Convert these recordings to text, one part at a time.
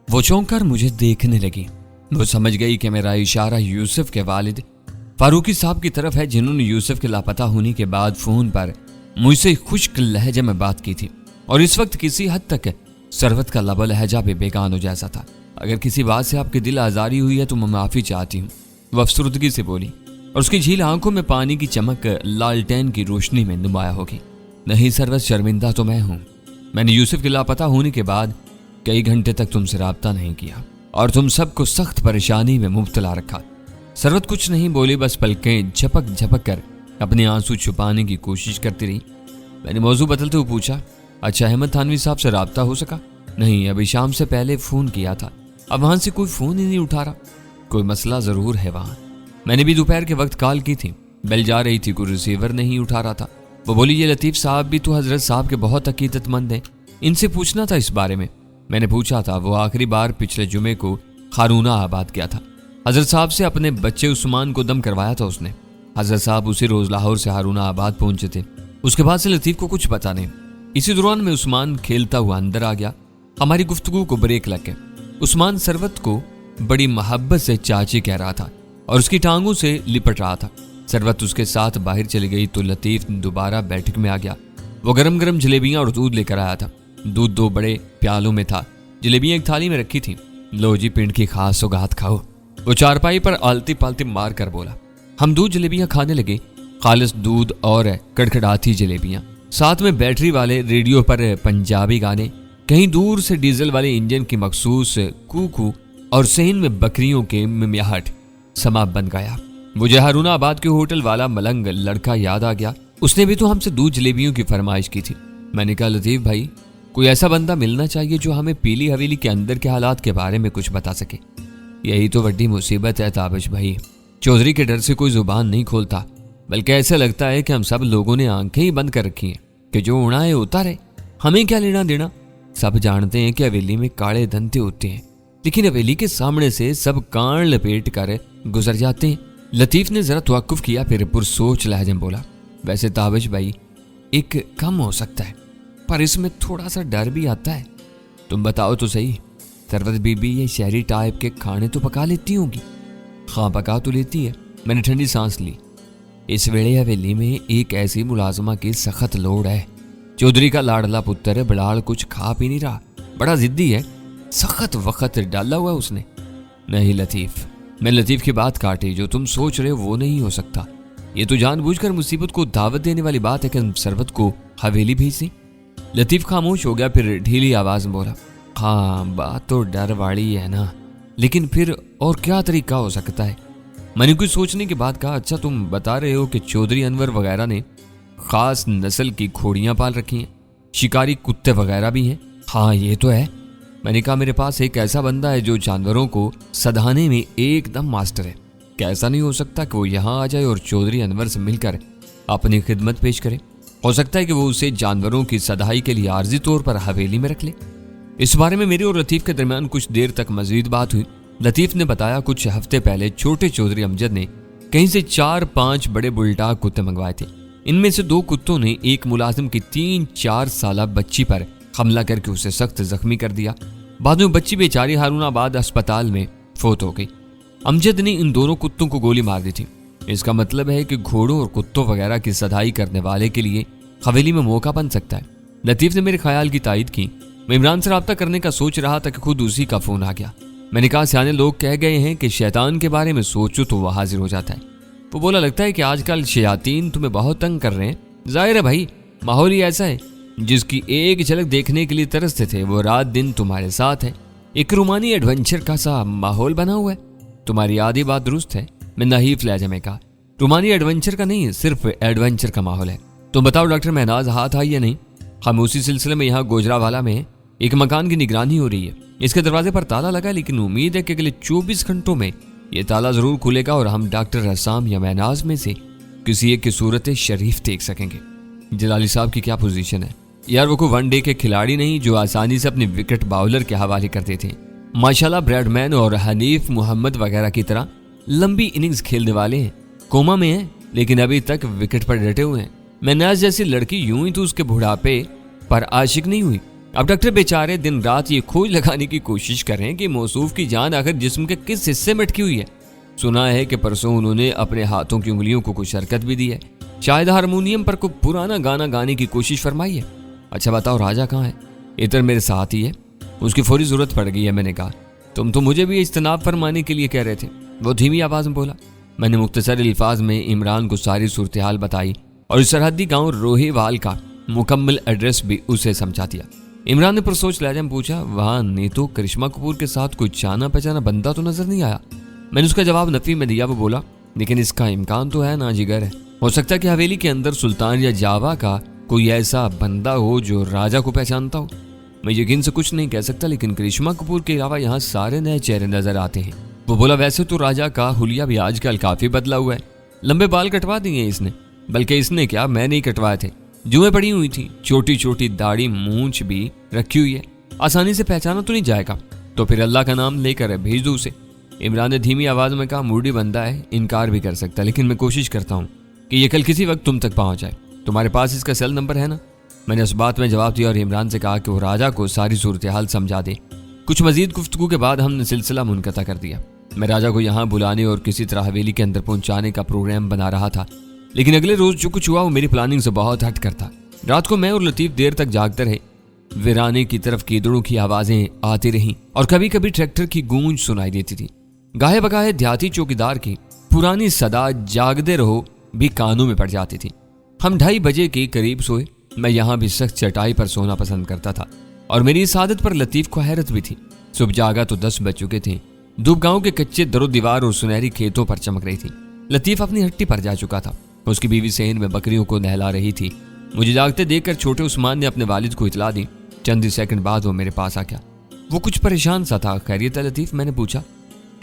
वो चौंक कर मुझे देखने लगी। वो समझ गई कि मेरा इशारा यूसुफ के वालिद फारूकी साहब की तरफ है, जिन्होंने यूसुफ के लापता होने के बाद फोन पर मुझसे खुश्क लहजे में बात की थी। और इस वक्त किसी हद तक सरवत का लबा लहजा भी बेगानो जैसा था। अगर किसी बात से आपकी दिल आजारी हुई है तो मैं माफी चाहती हूँ, वह अफसरुदगी से बोली, और उसकी झील आंखों में पानी की चमक लालटेन की रोशनी में नुमाया होगी। नहीं सरवत, शर्मिंदा तो मैं हूँ। मैंने यूसुफ के लापता होने के बाद कई घंटे तक तुमसे राब्ता नहीं किया और तुम सबको सख्त परेशानी में मुब्तला रखा। सरवत कुछ नहीं बोली, बस पलकें झपक झपक कर अपने आंसू छुपाने की कोशिश करती रही। मैंने मौजू बदलते हुए पूछा, अच्छा अहमद थानवी साहब से राब्ता हो सका? नहीं, अभी शाम से पहले फोन किया था, अब वहां से कोई फोन ही नहीं उठा रहा। कोई मसला जरूर है वहां। मैंने भी दोपहर के वक्त कॉल की थी, बेल जा रही थी, कोई रिसीवर नहीं उठा रहा था। वो बोली, ये लतीफ़ साहब भी तो हजरत साहब के बहुत अकीदतमंद हैं, इनसे पूछना था इस बारे में। मैंने पूछा था, वो आखिरी बार पिछले जुमे को खारूना आबाद किया था। हजरत साहब से अपने बच्चे उस्मान को दम करवाया था उसने। हजरत साहब उसी रोज लाहौर से हारूना आबाद पहुंचे थे। उसके बाद से लतीफ़ को कुछ पता नहीं। इसी दौरान में उस्मान खेलता हुआ अंदर आ गया। हमारी गुफ्तगू को ब्रेक लग गए। उस्मान सरवत को बड़ी मोहब्बत से चाची कह रहा था और उसकी टांगों से लिपट रहा था। सरवत उसके साथ बाहर चली गई तो लतीफ़ दोबारा बैठक में आ गया। वो गरम गरम जलेबियां और दूध लेकर आया था। दूध 2 बड़े प्यालों में था, जलेबियां एक थाली में रखी थी। लो जी, पिंड की खास सौगात खाओ। वो चारपाई पर आलती पालती मार कर बोला। हम दूध जलेबियां खाने लगे, खालिस दूध और कड़कड़ाती जलेबियां, साथ में बैटरी वाले रेडियो पर पंजाबी गाने, कहीं दूर से डीजल वाले इंजन की मखसूस कूकू और सहन में बकरियों के मिमियाहट समा बन गया। मुझे हारूना आबाद के होटल वाला मलंग लड़का याद आ गया। उसने भी तो हमसे दूध जलेबियों की फरमाइश की थी। मैंने कहा, लतीफ़ भाई, कोई ऐसा बंदा मिलना चाहिए जो हमें पीली हवेली के अंदर के हालात के बारे में कुछ बता सके। यही तो बड़ी मुसीबत है ताबिश भाई। चौधरी के डर से कोई जुबान नहीं खोलता, बल्कि ऐसा लगता है कि हम सब लोगों ने आंखें ही बंद कर रखी हैं कि जो उड़ा है होता रहे, हमें क्या लेना देना। सब जानते हैं कि हवेली में काले धंधे होते हैं, लेकिन हवेली के सामने से सब कान लपेट कर गुजर जाते हैं। लतीफ़ ने जरा तवक्कुफ किया, फिर पुरसोच लहजे में बोला, वैसे ताबिश भाई, एक कम हो सकता है, पर इसमें थोड़ा सा डर भी आता है। तुम बताओ तो सही, सरवत बीबी ये शहरी टाइप के खाने तो पका लेती होगी? हाँ, पका तो लेती है। मैंने ठंडी सांस ली। इस वेले हवेली में एक ऐसी मुलाजमा की सख्त लोड़ है। चौधरी का लाडला पुत्र है, बड़ाल कुछ खा पी नहीं रहा, बड़ा जिद्दी है, सख्त वक्त डाला हुआ उसने। नहीं लतीफ़, मैं लतीफ़ की बात काटी, जो तुम सोच रहे हो वो नहीं हो सकता। ये तो जानबूझकर मुसीबत को दावत देने वाली बात है कि हम सरवत को हवेली भेज दें। लतीफ़ खामोश हो गया, फिर ढीली आवाज में बोला, हाँ बात तो डर वाली है ना, लेकिन फिर और क्या तरीका हो सकता है? मैंने कुछ सोचने के बाद कहा, अच्छा तुम बता रहे हो कि चौधरी अनवर वगैरह ने खास नस्ल की घोड़ियां पाल रखी हैं, शिकारी कुत्ते वगैरह भी हैं? हाँ ये तो है। मैंने कहा, मेरे पास एक ऐसा बंदा है जो जानवरों को सधाने में एकदम मास्टर है। कैसा नहीं हो सकता कि वो यहाँ आ जाए और चौधरी अनवर से मिलकर अपनी खिदमत पेश करे? हो सकता है कि वो उसे जानवरों की सदाई के लिए आर्जी तौर पर हवेली में रख ले। इस बारे में मेरे और लतीफ़ के दरमियान कुछ देर तक मजीद बात हुई। लतीफ़ ने बताया, कुछ हफ्ते पहले छोटे चौधरी अमजद ने कहीं से 4-5 बड़े बुलडाग कुत्ते मंगवाए थे। इनमें से 2 कुत्तों ने एक मुलाजिम की 3-4 साल बच्ची पर हमला करके उसे सख्त जख्मी कर दिया। बाद में बच्ची बेचारी हारूनाबाद अस्पताल में फोत हो गई। अमजद ने इन दोनों कुत्तों को गोली मार दी थी। इसका मतलब है कि घोड़ों और कुत्तों वगैरह की सदाई करने वाले के लिए हवेली में मौका बन सकता है। लतीफ़ ने मेरे ख्याल की तायद की। मैं इमरान से रब्ता करने का सोच रहा था कि खुद उसी का फोन आ गया। मैंने कहा, सियाने लोग कह गए हैं कि शैतान के बारे में सोचो तो वह हाजिर हो जाता है। वो बोला, लगता है कि आजकल शयातीन तुम्हें बहुत तंग कर रहे हैं। जाहिर है भाई, माहौल ही ऐसा है। जिसकी एक झलक देखने के लिए तरसते थे वो रात दिन तुम्हारे साथ है। एक रूमानी एडवेंचर का सा माहौल बना हुआ है। तुम्हारी आधी बात दुरुस्त है। मैं नाहीफ लहजे में कहा, रूमानी एडवेंचर का नहीं, सिर्फ एडवेंचर का माहौल है। तुम बताओ डॉक्टर महनाज हाथ आई या नहीं? हम उसी सिलसिले में यहाँ गोजरावाला में एक मकान की निगरानी हो रही है। इसके दरवाजे पर ताला लगा, लेकिन उम्मीद है कि अगले 24 घंटों में ये ताला जरूर खुलेगा और हम डॉक्टर रसाम या महनाज में से किसी एक की सूरत शरीफ देख सकेंगे। जलाली साहब की क्या पोजीशन है यार? वो कोई वनडे के खिलाड़ी नहीं जो आसानी से अपने विकेट बाउलर के हवाले करते थे। माशाल्लाह ब्रैडमैन और हनीफ मोहम्मद वगैरह की तरह लंबी इनिंग्स खेलने वाले हैं। कोमा में हैं, लेकिन अभी तक विकेट पर डटे हुए हैं। महनाज जैसी लड़की यूं ही तो उसके बुढ़ापे पर आशिक नहीं हुई, अब डॉक्टर बेचारे दिन रात ये खोज लगाने की कोशिश कर रहे हैं कि मौसूफ की जान आखिर जिस्म के किस हिस्से में अटकी हुई है। सुना है कि परसों उन्होंने अपने हाथों की उंगलियों को कुछ हरकत भी दी है, शायद हारमोनियम पर कोई पुराना गाना गाने की कोशिश फरमाई है। अच्छा बताओ राजा कहाँ है? इधर मेरे साथ ही है, उसकी फौरी जरूरत पड़ गई है। मैंने कहा तुम तो मुझे भी इज्तनाब फरमाने के लिए कह रहे थे। वो धीमी आवाज में बोला। मैंने मुख्तसर अल्फाज में इमरान को सारी सूरत हाल बताई और इस सरहदी गांव रोहेवाल का मुकम्मल एड्रेस भी उसे समझा दिया। इमरान ने पुरसोच लहजे में पूछा, वहां ने तो करिश्मा कपूर के साथ कोई जाना पहचाना बंदा तो नजर नहीं आया। मैंने उसका जवाब नफी में दिया। वो बोला, लेकिन इसका इम्कान तो है ना जिगर है, हो सकता है कि हवेली के अंदर सुल्तान या जावा का कोई ऐसा बंदा हो जो राजा को पहचानता हो। मैं यकीन से कुछ नहीं कह सकता, लेकिन करिश्मा कपूर के अलावा यहाँ सारे नए चेहरे नजर आते हैं। वो बोला, वैसे तो राजा का हुलिया भी आजकल काफी बदला हुआ है। लंबे बाल कटवा दिए इसने, बल्कि इसने क्या मैंने ही कटवाए थे। जुएं पड़ी हुई थी, छोटी छोटी दाढ़ी मूंछ भी रखी हुई है, आसानी से पहचाना तो नहीं जाएगा। तो फिर अल्लाह का नाम लेकर भेज दो उसे। इमरान ने धीमी आवाज में कहा, मूडी बंदा है, इनकार भी कर सकता, लेकिन मैं कोशिश करता हूँ कि ये कल किसी वक्त तुम तक पहुंच जाए। तुम्हारे पास इसका सेल नंबर है ना? मैंने उस बात में जवाब दिया और इमरान से कहा कि वो राजा को सारी सूरत हाल समझा दे। कुछ मजीद गुफ्तगू के बाद हमने सिलसिला मुनक़ता कर दिया। मैं राजा को यहाँ बुलाने और किसी तरह हवेली के अंदर पहुंचाने का प्रोग्राम बना रहा था, लेकिन अगले रोज जो कुछ हुआ वो मेरी प्लानिंग से बहुत हटकर था। रात को मैं और लतीफ देर तक जागते रहे। वीराने की तरफ कीदड़ों की आवाजें आती रहीं और कभी कभी ट्रैक्टर की गूंज सुनाई देती थी। गाहे बगाहे देहाती चौकीदार की पुरानी सदा जागते रहो भी कानों में पड़ जाती थी। हम 2:30 बजे के करीब सोए। मैं यहाँ भी सख्त चटाई पर सोना पसंद करता था और मेरी इस आदत पर लतीफ को हैरत भी थी। सुबह जागा तो 10 बज चुके थे। धूप गांव के कच्चे दरो दीवार और सुनहरी खेतों पर चमक रही थी। लतीफ अपनी हट्टी पर जा चुका था। उसकी बीवी सेहन में बकरियों को नहला रही थी। मुझे जागते देखकर छोटे उस्मान ने अपने वालिद को इतला दी। चंद ही सेकंड बाद वो मेरे पास आ गया। वो कुछ परेशान सा था। खैरियत है लतीफ? मैंने पूछा।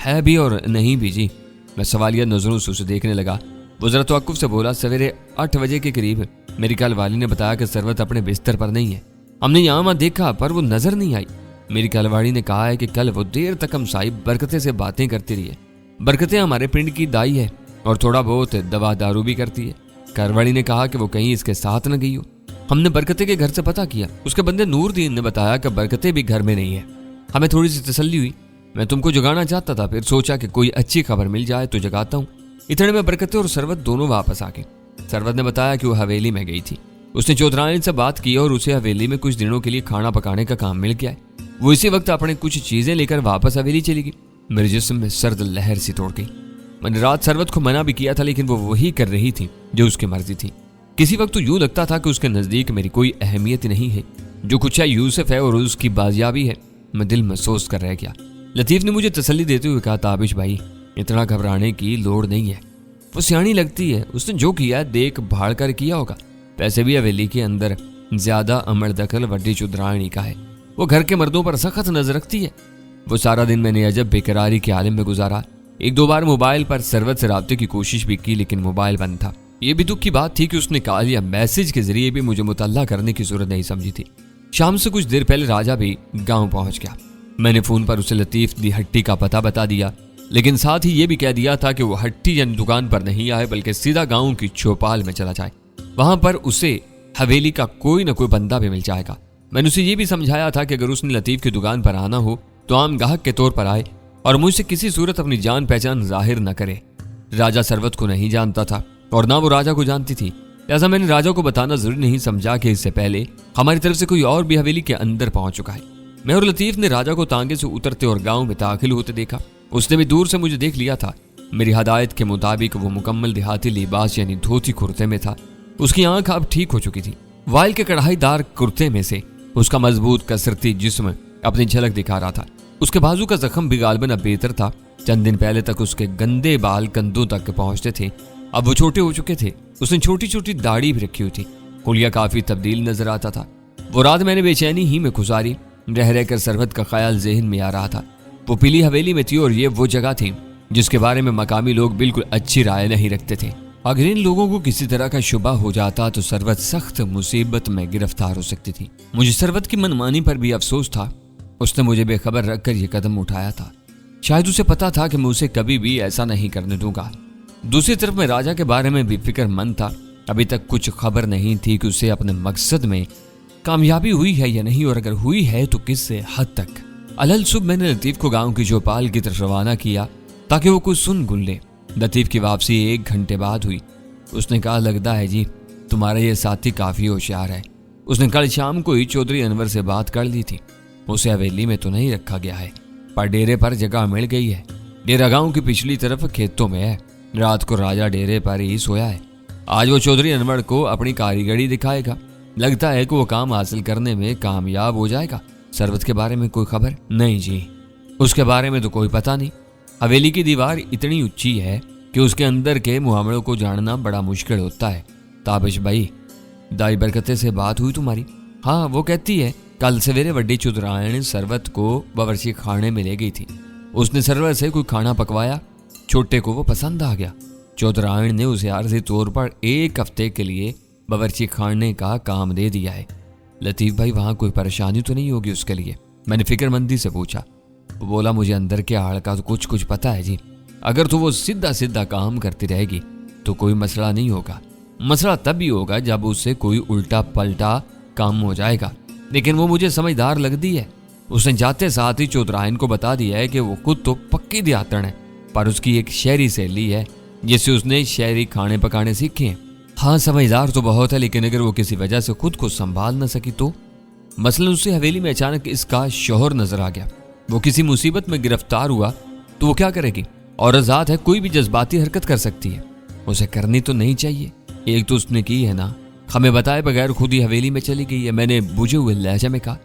है भी और नहीं भी जी। मैं सवालिया नजरों से उसे देखने लगा। वो जरा तवक्कुफ से बोला, सवेरे 8 बजे के करीब मेरी कल वाली ने बताया कि सरवत अपने बिस्तर पर नहीं है। हमने यहाँ वहाँ देखा पर वो नजर नहीं आई। मेरी कलवाड़ी ने कहा है कि कल वो देर तक हम साहिब बरकते से बातें करती रही है। बरकते हमारे पिंड की दाई है और थोड़ा बहुत दवा दारू भी करती है। करवाड़ी ने कहा कि वो कहीं इसके साथ न गई हो। हमने बरकते के घर से पता किया। उसके बंदे नूरदीन ने बताया कि बरकते भी घर में नहीं है। हमें थोड़ी सी तसल्ली हुई। मैं तुमको जगाना चाहता था, फिर सोचा कि कोई अच्छी खबर मिल जाए तो जगाता हूँ। इतने में बरकते और सरवत दोनों वापस आ गए। सरवत ने बताया कि वो हवेली में गई थी। उसने चौधरानी से बात की और उसे हवेली में कुछ दिनों के लिए खाना पकाने का काम मिल गया है। वो इसी वक्त अपने कुछ चीजें लेकर वापस हवेली चली गई। मेरे जिस्म में सर्द लहर सी तोड़ गई। मैंने रात सरवत को मना भी किया था, लेकिन वो वही कर रही थी जो उसकी मर्जी थी। किसी वक्त तो यूं लगता था कि उसके नजदीक मेरी कोई अहमियत ही नहीं है। जो कुछ है यूसुफ है और उसकी बाजियाबी है। मैं दिल महसूस कर रह गया। लतीफ ने मुझे तसल्ली देते हुए कहा, ताबिश भाई इतना घबराने की लोड़ नहीं है। वो सियानी लगती है, उसने जो किया देख भाड़ कर किया होगा। पैसे भी हवेली के अंदर ज्यादा अमर दखल वड्डी चुदरानी का है। वो घर के मर्दों पर सख्त नजर रखती है। वो सारा दिन मैंने अजब बेकरारी के आलम में गुजारा। 1-2 बार मोबाइल पर सरवत से राब्ते की कोशिश भी की, लेकिन मोबाइल बंद था। ये भी दुख की बात थी कि उसने कॉल या मैसेज के जरिए भी मुझे मुतल्ला करने की जरूरत नहीं समझी थी। शाम से कुछ देर पहले राजा भी गाँव पहुंच गया। मैंने फोन पर उसे लतीफ दी हट्टी का पता बता दिया, लेकिन साथ ही ये भी कह दिया था कि वो हट्टी यानी दुकान पर नहीं आए, बल्कि सीधा गांव की चौपाल में चला जाए। वहां पर उसे हवेली का कोई न कोई बंदा भी मिल जाएगा। मैंने उसे ये भी समझाया था कि अगर उसने लतीफ की दुकान पर आना हो तो आम गाहक के तौर पर आए और मुझसे किसी सूरत अपनी जान पहचान जाहिर न करे। राजा सरवत को नहीं जानता था और ना वो राजा को जानती थी, लिहाजा मैंने राजा को बताना जरूरी नहीं समझा कि इससे पहले हमारी तरफ से कोई और भी हवेली के अंदर पहुंच चुका है। मैं और लतीफ ने राजा को तांगे से उतरते और गाँव में दाखिल होते देखा। उसने भी दूर से मुझे देख लिया था। मेरी हदायत के मुताबिक वो मुकम्मल देहाती लिबास यानी धोती कुर्ते में था। उसकी आंख अब ठीक हो चुकी थी। वाइल के कढ़ाईदार कुर्ते में से उसका मजबूत कसरती जिस्म अपनी झलक दिखा रहा था। उसके बाजू का जख्म भी गालबन अब बेहतर था। चंद दिन पहले तक उसके गंदे बाल कंधों तक पहुंचते थे, अब वो छोटे हो चुके थे। उसने छोटी छोटी दाढ़ी भी रखी हुई थी। हुलिया काफी तब्दील नजर आता था। वो रात मैंने बेचैनी ही में गुजारी। रह रहकर सरवत का ख्याल जहन में आ रहा था। वो पीली हवेली में थी और ये वो जगह थी जिसके बारे में मकामी लोग बिल्कुल अच्छी राय नहीं रखते थे। अगर इन लोगों को किसी तरह का शुबा हो जाता तो सरवत सख्त मुसीबत में गिरफ्तार हो सकती थी। मुझे सरवत की मनमानी पर भी अफसोस था। उसने मुझे बेखबर रखकर यह कदम उठाया था। शायद उसे पता था कि मैं उसे कभी भी ऐसा नहीं करने दूंगा। दूसरी तरफ मैं राजा के बारे में भी फिक्रमंद था। अभी तक कुछ खबर नहीं थी कि उसे अपने मकसद में कामयाबी हुई है या नहीं, और अगर हुई है तो किस हद तक। अलहल सुबह मैंने लतीफ को गांव की चौपाल की तरफ रवाना किया ताकि वो कुछ सुन गुन ले। लतीफ की वापसी 1 घंटे बाद हुई। उसने कहा, लगता है जी तुम्हारा ये साथी काफी होशियार है। उसने कल शाम को ही चौधरी अनवर से बात कर ली थी। उसे हवेली में तो नहीं रखा गया है, पर डेरे पर जगह मिल गई है। डेरा गांव की पिछली तरफ खेतों में है। रात को राजा डेरे पर ही सोया है। आज वो चौधरी अनवर को अपनी कारीगरी दिखाएगा। लगता है कि वो काम हासिल करने में कामयाब हो जाएगा। सरवत के बारे में कोई खबर? नहीं जी, उसके बारे में तो कोई पता नहीं। हवेली की दीवार इतनी ऊंची है कि उसके अंदर के मुआमलों को जानना बड़ा मुश्किल होता है। ताबिश भाई, दाई बरकते से बात हुई तुम्हारी? हाँ, वो कहती है कल सवेरे वड्डी चौधरायण सरवत को बावर्ची खाने में ले गई थी। उसने सरवत से कोई खाना पकवाया। छोटे को वो पसंद आ गया। चौधरायण ने उसे आर्जी तौर पर 1 हफ्ते के लिए बावर्ची खाने का काम दे दिया है। लतीफ भाई, वहां कोई परेशानी तो नहीं होगी उसके लिए? मैंने फिक्रमंदी से पूछा। वो बोला, मुझे अंदर के हाल का तो कुछ पता है जी। अगर तो वो सीधा सीधा काम करती रहेगी तो कोई मसला नहीं होगा। मसला तब भी होगा जब उससे कोई उल्टा पलटा काम हो जाएगा। लेकिन वो मुझे समझदार लगती है। उसने जाते साथ ही चौधरायन को बता दिया है कि वो खुद तो पक्की देहातन है, पर उसकी एक शहरी सहेली है जिससे उसने शहरी खाने पकाने सीखे हैं। हाँ, समझदार तो बहुत है, लेकिन अगर वो किसी वजह से खुद को संभाल न सकी तो? मसलन उसे हवेली में अचानक इसका शौहर नजर आ गया। वो किसी मुसीबत में गिरफ्तार हुआ तो वो क्या करेगी? और आजाद है, कोई भी जज्बाती हरकत कर सकती है। उसे करनी तो नहीं चाहिए। एक तो उसने की है ना, हमें बताए बगैर खुद ही हवेली में चली गई है। मैंने बुझे हुए लहजे में कहा,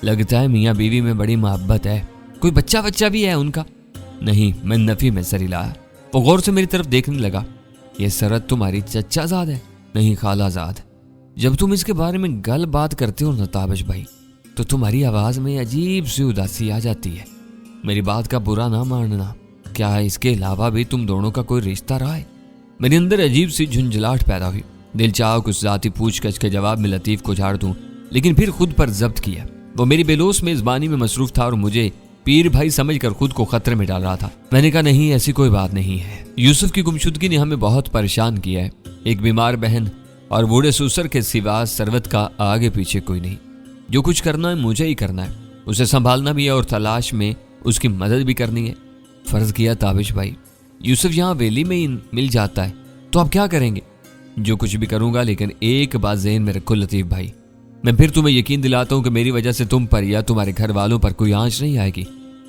लगता है मियाँ बीवी में बड़ी मोहब्बत है। कोई बच्चा भी है उनका? नहीं, मैं नफी में सरी लाया। वो गौर से मेरी तरफ देखने लगा। ये सरत तुम्हारी चचाजाद है? नहीं, खालाजाद। जब तुम इसके बारे में गल बात करते हो ना ताबिश भाई, तो तुम्हारी आवाज में अजीब सी उदासी आ जाती है। मेरी बात का बुरा ना मानना, क्या इसके अलावा भी तुम दोनों का कोई रिश्ता रहा है? मेरे अंदर अजीब सी झुंझलाहट पैदा हुई। दिल चाह कुछ जाती पूछताछ के जवाब में लतीफ को झाड़ दूं, लेकिन फिर खुद पर जब्त किया। वो मेरी बेलोस मेजबानी में मसरूफ था और मुझे पीर भाई समझकर खुद को खतरे में डाल रहा था। मैंने कहा, नहीं, ऐसी कोई बात नहीं है। यूसुफ की गुमशुदगी ने हमें बहुत परेशान किया है। एक बीमार बहन और बूढ़े ससुर के सिवा सरवत का आगे पीछे कोई नहीं। जो कुछ करना है मुझे ही करना है। उसे संभालना भी है और तलाश में उसकी मदद भी करनी है। फर्ज किया ताबिश भाई, यूसुफ यहाँ हवेली में ही मिल जाता है तो आप क्या करेंगे? जो कुछ भी करूंगा, लेकिन एक बात ज़हन में रखो लतीफ भाई, मैं फिर तुम्हें यकीन दिलाता हूं कि मेरी वजह से तुम पर या तुम्हारे घर वालों पर कोई आंच नहीं आएगी।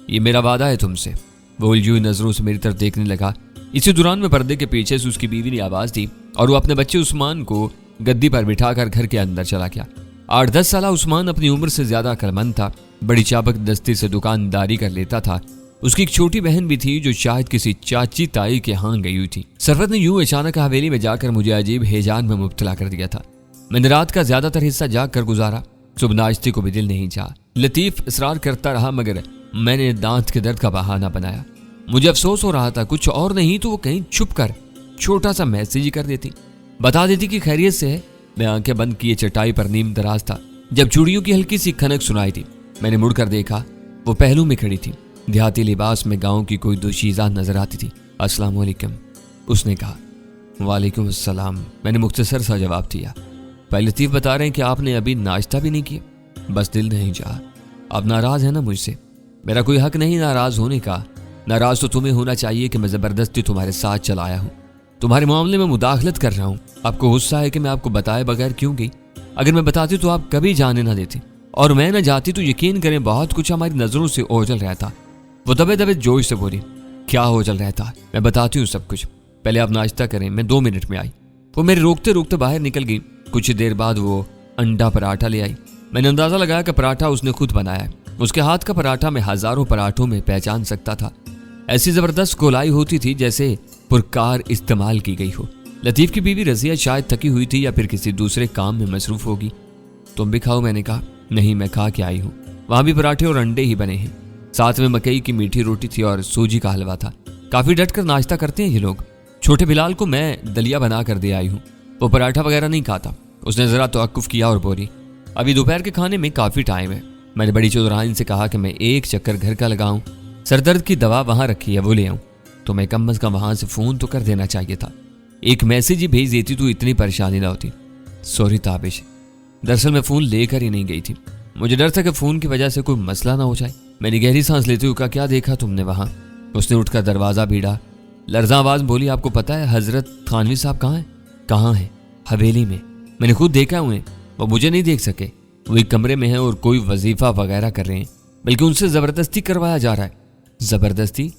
ये मेरा वादा है तुमसे। वो उलझी हुई नजरों से मेरी तरफ देखने लगा। इसी दौरान में पर्दे के पीछे से उसकी बीवी ने आवाज दी और वो अपने बच्चे उस्मान को गद्दी पर बिठाकर घर के अंदर चला गया। 8-10 साल उस्मान अपनी उम्र से ज्यादा अक्लमंद था। बड़ी चाबक दस्ती से दुकानदारी कर लेता था। उसकी एक छोटी बहन भी थी जो शायद किसी चाची ताई के यहाँ गई हुई थी। सरवत ने यूं अचानक हवेली में जाकर मुझे अजीब हेजान में मुब्तला कर दिया था। मैंने रात का ज्यादातर हिस्सा जाग कर गुजारा। सुबह नाश्ते को भी दिल नहीं चाहा। लतीफ इसरार करता रहा, मगर मैंने दांत के दर्द का बहाना बनाया। मुझे अफसोस हो रहा था, कुछ और नहीं तो वो कहीं छुप कर छोटा सा मैसेज ही कर देती, बता देती कि खैरियत से है। मैं आंखें बंद किए चटाई पर नीम दराज था जब चूड़ियों की हल्की सी खनक सुनाई थी। मैंने मुड़कर देखा, वो पहलू में खड़ी थी। देहाती लिबास में गांव की कोई दोशीज़ा नजर आती थी। अस्सलाम वालेकुम, उसने कहा। वालेकुम अस्सलाम, मैंने मुख्तसर सा जवाब दिया। भाई लतीफ बता रहे हैं कि आपने अभी नाश्ता भी नहीं किया। बस दिल नहीं चाहा। आप नाराज है ना मुझसे? मेरा कोई हक नहीं नाराज होने का। नाराज तो तुम्हें होना चाहिए कि मैं जबरदस्ती तुम्हारे साथ चला आया हूँ, तुम्हारे मामले में मुदाखलत कर रहा हूँ। आपको गुस्सा है कि मैं आपको बताए बगैर क्यों गई? अगर मैं बताती तो आप कभी जाने ना देते, और मैं न जाती तो यकीन करें बहुत कुछ हमारी नजरों से ओझल रहता। वो दबे दबे जोश से बोली, क्या ओझल रहता? मैं बताती हूँ सब कुछ, पहले आप नाश्ता करें। मैं 2 मिनट में आई। वो मेरे रोकते रोकते बाहर निकल गई। कुछ देर बाद वो अंडा पराठा ले आई। मैंने अंदाजा लगाया कि पराठा उसने खुद बनाया है। उसके हाथ का पराठा मैं हजारों पराठों में पहचान सकता था। ऐसी जबरदस्त गोलाई होती थी जैसे पुरकार इस्तेमाल की गई हो। लतीफ की बीवी रजिया शायद थकी हुई थी या फिर किसी दूसरे काम में मसरूफ होगी। तुम भी खाओ, मैंने कहा। नहीं, मैं खा के आई हूँ। वहां भी पराठे और अंडे ही बने हैं। साथ में मकई की मीठी रोटी थी और सूजी का हलवा था। काफी डट कर नाश्ता करते हैं ये लोग। छोटे बिलाल को मैं दलिया बना कर दे आई हूँ। वो पराठा वगैरह नहीं खाता। उसने जरा तवक्कुफ किया और बोली, अभी दोपहर के खाने में काफी टाइम है। मैंने बड़ी चौधराइन से कहा कि मैं एक चक्कर घर का लगाऊं, सरदर्द की दवा वहां रखी है वो ले आऊं। तो मैं कम अज कम वहां से फोन तो कर देना चाहिए था। एक मैसेज ही भेज देती तो इतनी परेशानी ना होती। सॉरी ताबिश, दरअसल मैं फ़ोन लेकर ही नहीं गई थी। मुझे डर था कि फ़ोन की वजह से कोई मसला ना हो जाए। मैंने गहरी सांस लेते हुए कहा, क्या देखा तुमने वहाँ? उसने उठकर दरवाज़ा भीड़ा। लर्जा आवाज़ बोली, आपको पता है हज़रत थानवी साहब कहाँ हैं? कहाँ हैं? हवेली में। मैंने खुद देखा उन्हें, वो मुझे नहीं देख सके। वो एक कमरे में है और कोई वजीफ़ा वगैरह कर रहे हैं, बल्कि उनसे ज़बरदस्ती करवाया जा रहा है। ज़बरदस्ती?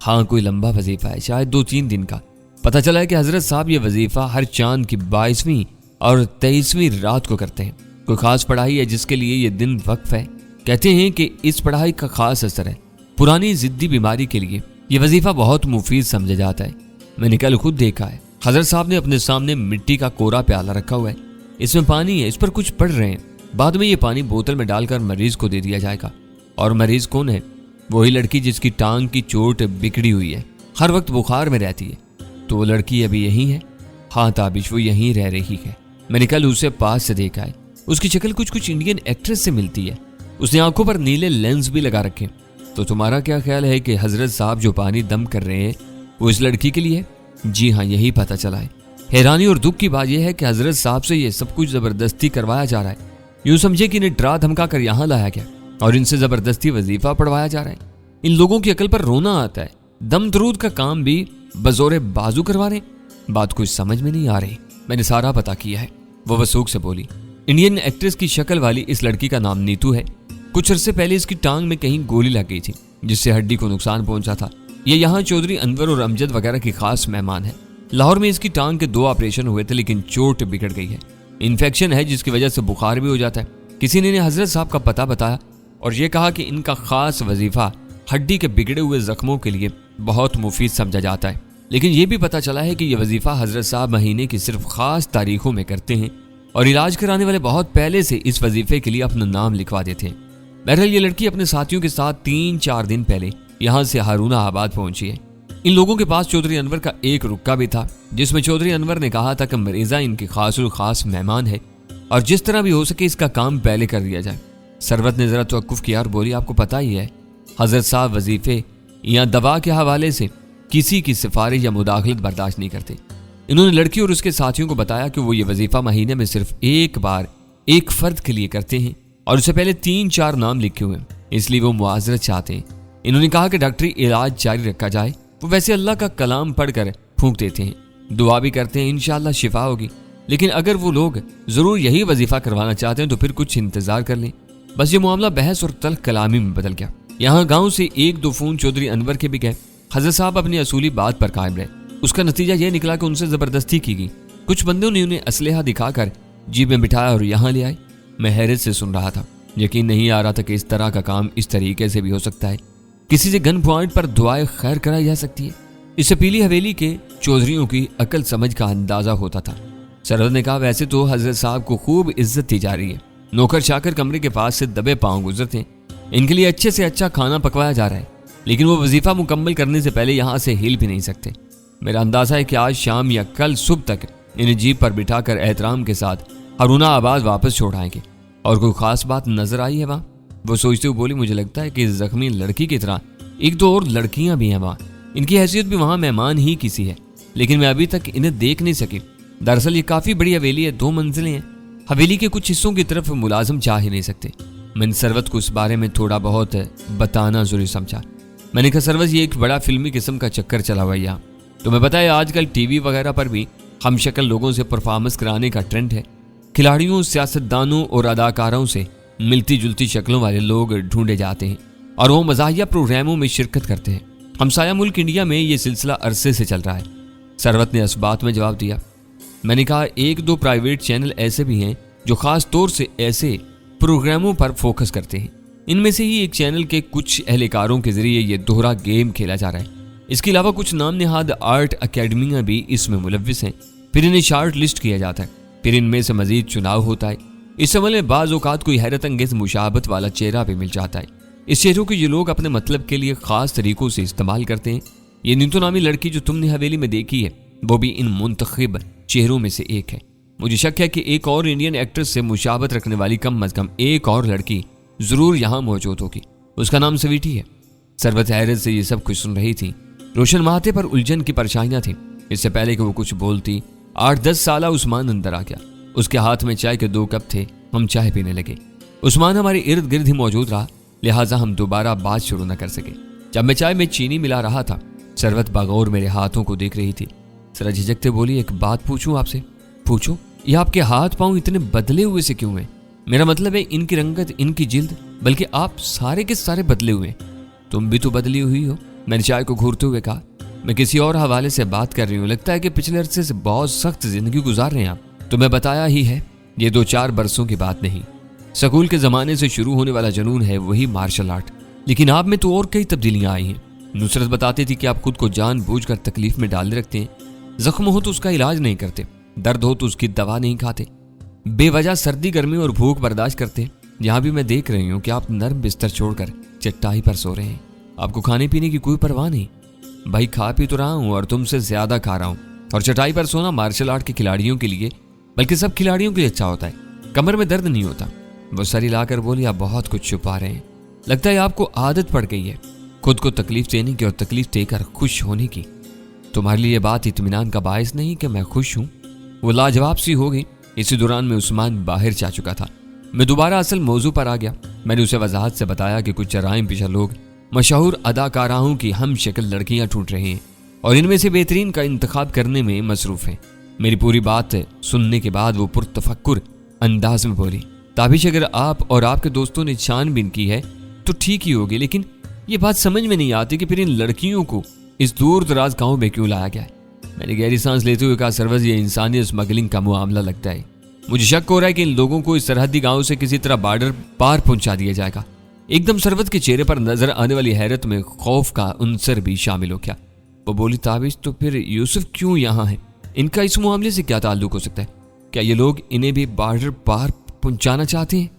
हाँ, कोई लंबा वजीफ़ा है, शायद 2-3 दिन का। पता चला है कि हज़रत साहब ये वजीफ़ा हर चांद की 22वीं और 23वीं रात को करते हैं। कोई ख़ास पढ़ाई है जिसके लिए ये दिन वक्फ है। कहते हैं कि इस पढ़ाई का ख़ास असर है पुरानी ज़िद्दी बीमारी के लिए। ये वजीफ़ा बहुत मुफीद समझा जाता है। मैंने कल खुद देखा है। हज़रत साहब ने अपने सामने मिट्टी का कोरा प्याला रखा हुआ है, इसमें पानी है, इस पर कुछ पढ़ रहे हैं। बाद में ये पानी बोतल में डालकर मरीज को दे दिया जाएगा। और मरीज कौन है? वही लड़की जिसकी टांग की चोट बिगड़ी हुई है, हर वक्त बुखार में रहती है। तो वो लड़की अभी यहीं है? हाँ ताबिश, वो यहीं रह रही है। मैंने कल उसे पास से देखा है। उसकी शक्ल कुछ इंडियन एक्ट्रेस से मिलती है। उसने आंखों पर नीले लेंस भी लगा रखे। तो तुम्हारा क्या ख्याल है कि हजरत साहब जो पानी दम कर रहे हैं वो इस लड़की के लिए? जी हाँ, यही पता चला है। हैरानी और दुख की बात यह है कि हजरत साहब से ये सब कुछ जबरदस्ती करवाया जा रहा है। यूं समझे कि इन्हें डरा धमका कर यहाँ लाया गया और इनसे जबरदस्ती वजीफा पढ़वाया जा रहा है। इन लोगों की अकल पर रोना आता है। दम दरूद का काम भी बजोरे बाजू करवा रहे। बात कुछ समझ में नहीं आ रही। मैंने सारा पता किया है, वो वसूख से बोली। इंडियन एक्ट्रेस की शक्ल वाली इस लड़की का नाम नीतू है। कुछ अरसे पहले इसकी टांग में कहीं गोली लग गई थी जिससे हड्डी को नुकसान पहुंचा था। ये यहाँ चौधरी अनवर और अमजद वगैरह की खास मेहमान है। लाहौर में इसकी टांग के 2 ऑपरेशन हुए थे, लेकिन चोट बिगड़ गई है। इन्फेक्शन है जिसकी वजह से बुखार भी हो जाता है। किसी ने हजरत साहब का पता बताया और ये कहा कि इनका खास वजीफा हड्डी के बिगड़े हुए जख्मों के लिए बहुत मुफीद समझा जाता है। लेकिन यह भी पता चला है कि यह वजीफा हजरत साहब महीने की सिर्फ खास तारीखों में करते हैं और इलाज कराने वाले बहुत पहले से इस वजीफे के लिए अपना नाम लिखवा देते हैं। बहरहाल ये लड़की अपने साथियों के साथ 3-4 दिन पहले यहाँ से हारूना आबाद पहुंची है। इन लोगों के पास चौधरी अनवर का एक रुक्का भी था जिसमें चौधरी अनवर ने कहा था कि मरीजा इनके खास मेहमान है और जिस तरह भी हो सके इसका काम पहले कर दिया जाए। सरवत ने जरा तवक्कुफ किया और बोली, आपको पता ही है हजरत साहब वजीफे या दवा के हवाले से किसी की सिफारिश या मुदाखलत बर्दाश्त नहीं करते। इन्होंने लड़की और उसके साथियों को बताया कि वो ये वजीफा महीने में सिर्फ एक बार एक फर्द के लिए करते हैं और उससे पहले 3-4 नाम लिखे हुए हैं, इसलिए वो मुआजरत चाहते हैं। इन्होंने कहा कि डॉक्टरी इलाज जारी रखा जाए। वो वैसे अल्लाह का कलाम पढ़कर फूंक देते हैं, दुआ भी करते हैं इंशाअल्लाह शिफा होगी। लेकिन अगर वो लोग जरूर यही वजीफा करवाना चाहते हैं तो फिर कुछ इंतजार कर लें। बस ये मामला बहस और तल्ख कलामी में बदल गया। यहाँ गांव से 1-2 फोन चौधरी अनवर के भी गए। हजरत साहब अपनी असूली बात पर कायम रहे। उसका नतीजा यह निकला कि उनसे जबरदस्ती की गई। कुछ बंदों ने उन्हें असलहा दिखाकर जीप में बिठाया और यहाँ ले आए। मैं हैरत से सुन रहा था, यकीन नहीं आ रहा था कि इस तरह का काम इस तरीके से भी हो सकता है। किसी से गन पॉइंट पर दुआएं खैर कराई जा सकती है। इससे पीली हवेली के चौधरियों की अकल समझ का अंदाजा होता था। सरहद ने कहा, वैसे तो हजरत साहब को खूब इज्जत दी जा रही है। नौकर चाकर कमरे के पास से दबे पांव गुजरते हैं। इनके लिए अच्छे से अच्छा खाना पकवाया जा रहा है, लेकिन वो वजीफा मुकम्मल करने से पहले यहाँ से हिल भी नहीं सकते। मेरा अंदाजा है कि आज शाम या कल सुबह तक इन्हें जीप पर बिठाकर एहतराम के साथ हारूना आबाद वापस छोड़ आएंगे। और कोई खास बात नजर आई है वहाँ? वो सोचते हुए बोली, मुझे लगता है कि इस जख्मी लड़की की तरह 1-2 और लड़कियां भी हैं वहाँ। इनकी हैसियत भी वहाँ मेहमान ही किसी है, लेकिन मैं अभी तक इन्हें देख नहीं सकी। दरअसल ये काफी बड़ी हवेली है, 2 मंजिलें हैं। हवेली के कुछ हिस्सों की तरफ मुलाजिम जा ही नहीं सकते। मैंने सरवत को इस बारे में थोड़ा बहुत बताना जरूरी समझा। मैंने कहा, सरवत ये एक बड़ा फिल्मी किस्म का चक्कर चला हुआ है यहाँ। तुम्हें पता है आजकल टीवी वगैरह पर भी हम शक्ल लोगों से परफॉर्मेंस कराने का ट्रेंड है। खिलाड़ियों, सियासतदानों और अदाकारों से मिलती जुलती शक्लों वाले लोग ढूंढे जाते हैं और वो मज़ाहिया प्रोग्रामों में शिरकत करते हैं। हमसाया मुल्क इंडिया में ये सिलसिला अरसे से चल रहा है। सरवत ने इस बात में जवाब दिया। मैंने कहा, 1-2 प्राइवेट चैनल ऐसे भी हैं जो खास तौर से ऐसे प्रोग्रामों पर फोकस करते हैं। इनमें से ही एक चैनल के कुछ एहलकारों के जरिए ये दोहरा गेम खेला जा रहा है। इसके अलावा कुछ नाम नेहाद आर्ट अकेडमियाँ भी इसमें मुलव्विस हैं। फिर इन्हें शार्ट लिस्ट किया जाता है, फिर इनमें से मजीद चुनाव होता है। इस अमल में बाज़ औक़ात कोई हैरत अंगेज मुशाबत वाला चेहरा भी मिल जाता है। इस चेहरों को ये लोग अपने मतलब के लिए खास तरीकों से इस्तेमाल करते हैं। ये नीतू नामी लड़की जो तुमने हवेली में देखी है वो भी इन मुंतखब चेहरों में से एक है। मुझे शक है कि एक और इंडियन एक्ट्रेस से मुशाबत रखने वाली कम अज कम एक और लड़की जरूर यहाँ मौजूद होगी। उसका नाम स्वीटी है। सरवत हैरत से ये सब कुछ सुन रही थी। रोशन माथे पर उलझन की परेशानियां थी। इससे पहले कि वो कुछ बोलती 8-10 साला उस्मान अंदर आ गया। उसके हाथ में चाय के 2 कप थे। हम चाय पीने लगे। उस्मान हमारे इर्द गिर्द ही मौजूद रहा, लिहाजा हम दोबारा बात शुरू न कर सके। जब मैं चाय में चीनी मिला रहा था, सरवत बगौर मेरे हाथों को देख रही थी। जरा झिझकते बोली, एक बात पूछूं आपसे? पूछो। ये आपके हाथ पांव इतने बदले हुए से क्यों हैं? मेरा मतलब है इनकी रंगत, इनकी जिल्द, बल्कि आप सारे के सारे बदले हुए। तुम भी तो बदली हुई हो, मैंने चाय को घूरते हुए कहा। मैं किसी और हवाले से बात कर रही हूँ, लगता है कि पिछले अरसे से बहुत सख्त जिंदगी गुजार रहे हैं आप। तुम्हें बताया ही है, ये 2-4 बरसों की बात नहीं। स्कूल के जमाने से शुरू होने वाला जुनून है वही मार्शल आर्ट, लेकिन आप में तो और कई तब्दीलियां आई हैं। नुसरत बताती थी कि आप खुद को जानबूझकर तकलीफ में डाल रखते हैं। जख्म हो तो उसका इलाज नहीं करते, दर्द हो तो उसकी दवा नहीं खाते, बेवजह सर्दी गर्मी और भूख बर्दाश्त करते। यहाँ भी मैं देख रही हूँ कि आप नर्म बिस्तर छोड़कर चट्टाई पर सो रहे हैं। आपको खाने पीने की कोई परवाह नहीं। भाई खा पी तो रहा हूँ और तुमसे ज्यादा खा रहा हूँ। और चटाई पर सोना मार्शल आर्ट के खिलाड़ियों के लिए, बल्कि सब खिलाड़ियों के लिए अच्छा होता है। कमर में दर्द नहीं होता। वो सर हिलाकर बोली, आप बहुत कुछ छुपा रहे हैं। लगता है आपको आदत पड़ गई है खुद को तकलीफ देने की और तकलीफ देकर खुश होने की। तुम्हारे लिए बात इत्मीनान का बायस नहीं कि मैं खुश हूँ। वो लाजवाब सी हो गई। इसी दौरान में उस्मान बाहर जा चुका था। मैं दोबारा असल मौजू पर आ गया। मैंने उसे वजाहत से बताया कि कुछ जराइम पेशा लोग मशहूर अदाकाराओं की हम शक्ल लड़कियां ढूंढ रहे हैं और इनमें से बेहतरीन का इंतखाब करने में मसरूफ हैं। मेरी पूरी बात सुनने के बाद वो पुरतफक्कुर अंदाज में बोली, ताबिश अगर आप और आपके दोस्तों ने छानबीन की है तो ठीक ही होगी, लेकिन ये बात समझ में नहीं आती कि फिर इन लड़कियों को इस दूर दराज गांव में क्यों लाया गया है। मैंने गहरी सांस लेते हुए कहा, सरवज ये इंसानी स्मगलिंग का मामला लगता है। मुझे शक हो रहा है कि इन लोगों को इस सरहदी गांव से किसी तरह बॉर्डर पार पहुंचा दिया जाएगा। एकदम सरवत के चेहरे पर नजर आने वाली हैरत में खौफ का उनसर भी शामिल हो गया। वो बोली, ताबिश तो फिर यूसुफ क्यों यहाँ है? इनका इस मामले से क्या ताल्लुक हो सकता है? क्या ये लोग इन्हें भी बॉर्डर पार पहुंचाना चाहते हैं?